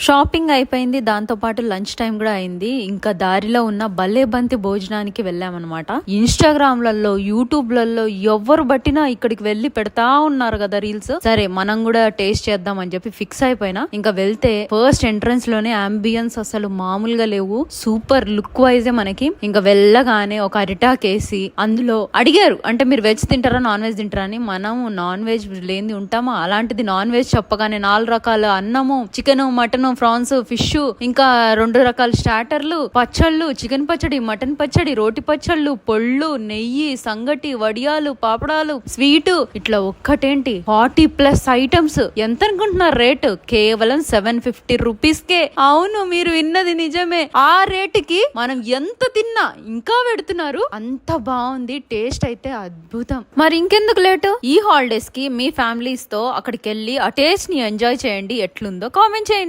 Shopping అయిపోయింది. దాంతో పాటు లంచ్ టైం కూడా అయింది. ఇంకా దారిలో ఉన్న భలే బంతి భోజనానికి వెళ్ళామన్నమాట. ఇన్స్టాగ్రామ్లలో, యూట్యూబ్లలో ఎవరు బట్టినా ఇక్కడికి వెళ్ళి పెడతా ఉన్నారు కదా రీల్స్. సరే మనం కూడా టేస్ట్ చేద్దాం అని చెప్పి ఫిక్స్ అయిపోయినా. ఇంకా వెళ్తే ఫస్ట్ ఎంట్రన్స్ లోనే అంబియన్స్ అసలు మామూలుగా లేవు. సూపర్ లుక్ వైజే మనకి. ఇంకా వెళ్ళగానే ఒక అరిటాకేసి అందులో అడిగారు, అంటే మీరు వెజ్ తింటారా నాన్ వెజ్ తింటారా అని. మనం నాన్ వెజ్ లేని ఉంటామా, అలాంటిది నాన్ వెజ్ చెప్పగానే 4 రకాల అన్నము, చికెన్, మటన్, ఫ్రాన్స్, ఫిష్, ఇంకా 2 రకాల స్టార్టర్లు, పచ్చళ్ళు, చికెన్ పచ్చడి, మటన్ పచ్చడి, రోటి పచ్చళ్ళు, పొళ్ళు, నెయ్యి, సంగటి, వడియాలు, పాపడాలు, స్వీట్, ఇట్లా ఒక్కటేంటి 40+ ఐటమ్స్. ఎంత అనుకుంటున్నారు రేటు? కేవలం 750 రూపీస్ కే. అవును, మీరు విన్నది నిజమే. ఆ రేటుకి మనం ఎంత తిన్నా ఇంకా పెడుతున్నారు. అంత బాగుంది టేస్ట్ అయితే అద్భుతం. మరి ఇంకెందుకు లేటు, ఈ హాలిడేస్ కి మీ ఫ్యామిలీస్ తో అక్కడికి వెళ్ళి ఆ టేస్ట్ ని ఎంజాయ్ చేయండి. ఎట్లుందో కామెంట్ చేయండి.